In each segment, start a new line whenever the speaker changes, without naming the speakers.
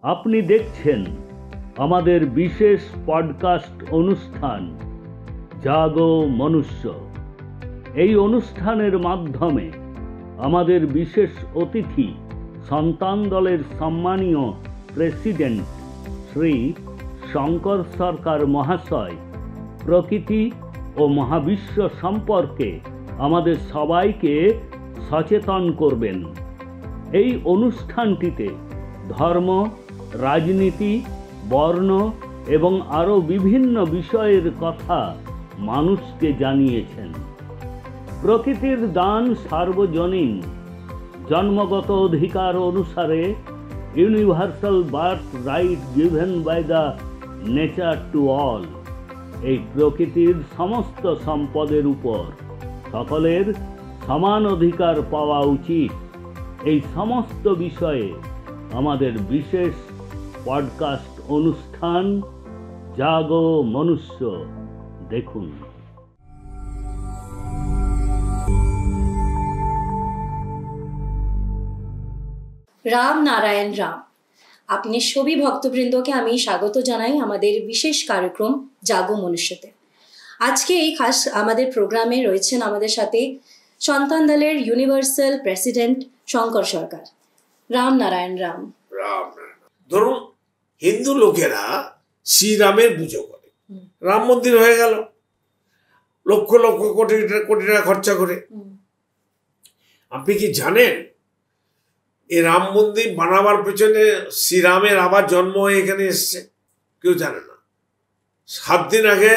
আপনি দেখছেন আমাদের বিশেষ পডকাস্ট অনুষ্ঠান জাগো মনুষ্য। এই অনুষ্ঠানের মাধ্যমে আমাদের বিশেষ অতিথি সন্তান দলের সম্মানীয় প্রেসিডেন্ট শ্রী শঙ্কর সরকার মহাশয় প্রকৃতি ও মহাবিশ্ব সম্পর্কে আমাদের সবাইকে সচেতন করবেন। এই অনুষ্ঠানটিতে ধর্ম, রাজনীতি, বর্ণ এবং আরও বিভিন্ন বিষয়ের কথা মানুষকে জানিয়েছেন। প্রকৃতির দান সার্বজনীন, জন্মগত অধিকার অনুসারে universal birth right given by the nature to all. এই প্রকৃতির সমস্ত সম্পদের উপর সকলের সমান অধিকার পাওয়া উচিত। এই সমস্ত বিষয়ে আমাদের বিশেষ পডকাস্ট অনুষ্ঠান জাগো মনুষ্য দেখুন।
রাম নারায়ণ রাম। আপনি সবই ভক্তবৃন্দকে আমি স্বাগত জানাই আমাদের বিশেষ কার্যক্রম জাগো মনুষ্যতে। আজকে এই খাস আমাদের প্রোগ্রামে রয়েছেন আমাদের সাথে সন্তান দলের ইউনিভার্সাল প্রেসিডেন্ট শঙ্কর সরকার। রাম নারায়ণ রাম।
রাম ধরুন, হিন্দু লোকেরা শ্রীরামের পুজো করে, রাম মন্দির হয়ে গেল লক্ষ লক্ষ কোটি কোটি টাকা খরচা করে। আপনি কি জানেন এই রাম মন্দির বানাবার পেছনে শ্রীরামের আবার জন্ম হয়ে এখানে এসছে? কেউ জানে না। 7 দিন আগে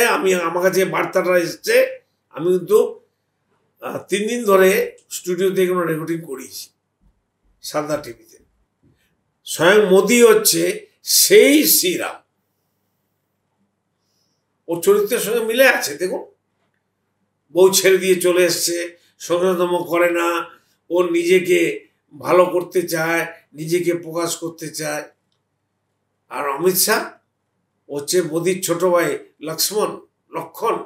আমার কাছে বার্তাটা এসছে। আমি কিন্তু 3 দিন ধরে স্টুডিওতে কোনো রেকর্ডিং করিয়েছি সারদা টিভিতে। স্বয়ং মোদি হচ্ছে সেই শ্রীরাম। ওর চরিত্রের সঙ্গে মিলে আছে। দেখুন, বউ ছেড়ে দিয়ে চলে এসছে, সংগ্রাম করে না, ও নিজেকে ভালো করতে চায়, নিজেকে প্রকাশ করতে চায়। আর অমিত শাহ হচ্ছে মোদির ছোট ভাই লক্ষণ।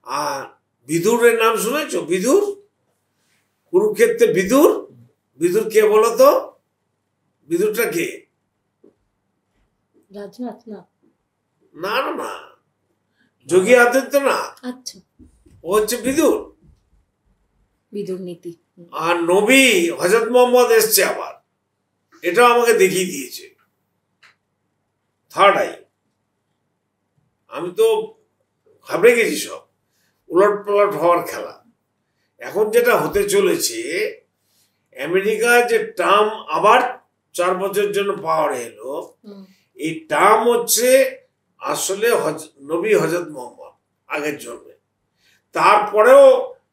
আর বিদুরের নাম শুনেছ? বিদুর, কুরুক্ষেত্রে বিদুর। বিদুর কে বলো তো? বিদুরটা কে?
রাজনাথ না,
না না না, যোগী আদিত্যনাথ।
আচ্ছা,
ও হচ্ছে বিদুর।
বিদুর নীতি।
আর নবী হযরত মোহাম্মদ এসছে আবার, এটাও আমাকে দেখিয়ে দিয়েছে। Third eye. আমি তো ঘাবড়ে গেছি। সব উলট পালট হওয়ার খেলা। এখন যেটা হতে চলেছে, আমেরিকা যে টার্ম আবার 4 বছরের জন্য পাওয়ারে এলো, এই টার্ম হচ্ছে আসলে নবী হযরত মোহাম্মদ আগের জন্মে। তারপরেও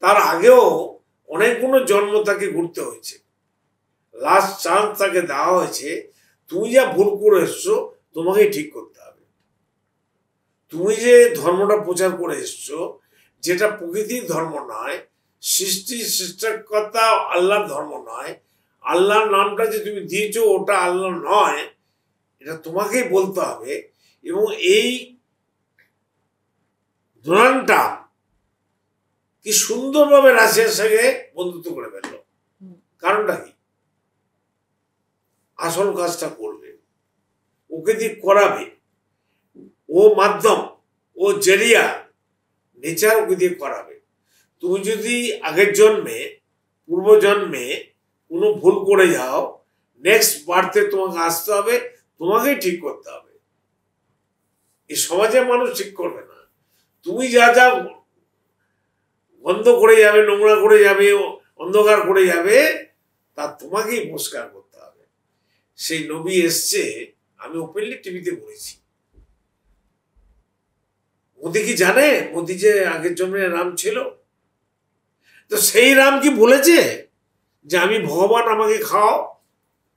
তার আগেও অনেকগুলো জন্ম তাকে ঘুরতে হয়েছে। লাস্ট চান্স তাকে দেওয়া হয়েছে, তুমি যা ভুল করে এসছো তোমাকেই ঠিক করতে হবে। তুমি যে ধর্মটা প্রচার করে এসছো, যেটা প্রকৃতির ধর্ম নয়, সৃষ্টিকর্তা আল্লাহর ধর্ম নয়, আল্লাহর নামটা যে তুমি দিয়েছো ওটা আল্লাহ নয়, এটা তোমাকেই বলতে হবে। এবং এই ডোনাল্ড ট্রাম্প কি সুন্দরভাবে রাশিয়ার সঙ্গে বন্ধুত্ব করে ফেলল। কারণটা কি? আসল কাজটা করবে, ওকে দিয়ে করাবে। ও মাধ্যম, ও জেরিয়া, নেচার ওকে দিয়ে করাবে। তুমি যদি আগের জন্মে, পূর্বজন্মে কোনো ভুল করে যাও, নেক্সট বার্থে তোমাকে আসতে হবে, তোমাকেই ঠিক করতে হবে। এই সমাজের মানুষ ঠিক করবে না। তুমি যা যা বন্ধ করে যাবে, নোংরা করে যাবে, অন্ধকার করে যাবে, তা তোমাকেই পরিষ্কার করতে হবে। সেই নবী এসছে, আমি ওপেনলি টিভিতে বলেছি। মোদি কি জানে মোদি যে আগের জন্মে রাম ছিল? তো সেই রাম কি বলেছে যে আমি ভগবান, আমাকে খাও,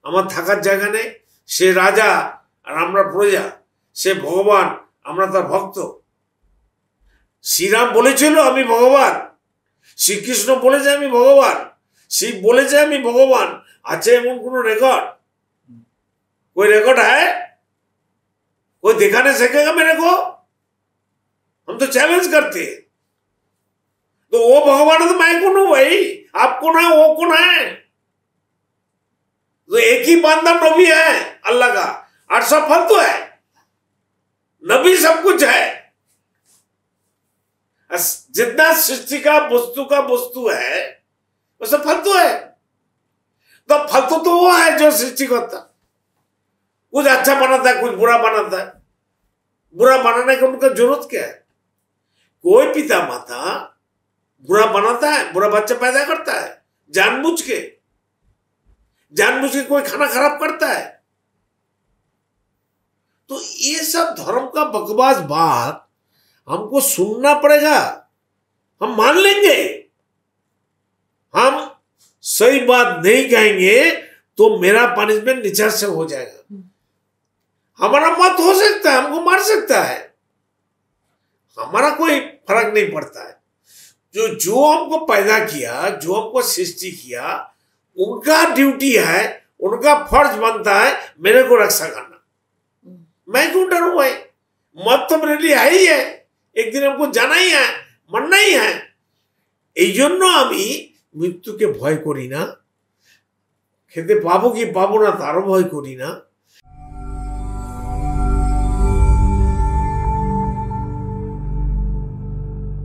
আমার থাকার জায়গা নেই? সে রাজা আর আমরা প্রজা, সে ভগবান, আমরা তার ভক্ত। শ্রীরাম বলেছিল আমি ভগবান, শ্রীকৃষ্ণ বলেছে আমি ভগবান, শিব বলেছে আমি ভগবান। আছে এমন কোন রেকর্ড? कोई रिकॉर्ड है? कोई दिखाने सकेगा मेरे को? हम तो चैलेंज करते हैं। तो वो भगवान तो मैं कौन हूं भाई? आप कौन है? वो कौन है? तो एक ही बांदा नबी है अल्लाह का, और सब फालतू है। नबी सब कुछ है, जितना सृष्टि का वस्तु है वो सब फालतू है। तो फालतू तो वो है जो सृष्टि करता, कुछ अच्छा बनाता है, कुछ बुरा बनाता है। बुरा बनाने की उनका जरूरत क्या है? कोई पिता माता बुरा बनाता है, बुरा बच्चा पैदा करता है जानबूझ के कोई खाना खराब करता है। तो ये सब धर्म का बकवास बात हमको सुनना पड़ेगा। हम मान लेंगे, हम सही बात नहीं कहेंगे तो मेरा पनिशमेंट नीचे से हो जाएगा। हमारा मत हो सकता है, हमको मार सकता है, हमारा कोई फर्क नहीं पड़ता है। जो हमको पैदा किया, जो हमको सृष्टि किया, उनका ड्यूटी है, उनका फर्ज बनता है मेरे को रक्षा करना। मैं क्यों डरूं भाई? मत तो मेरे लिए है ही है, एक दिन हमको जाना ही है, मरना ही है। এই জন্য আমি মৃত্যুকে ভয় করি না, খেতে পাবো কি পাবো না তারও ভয় করি না।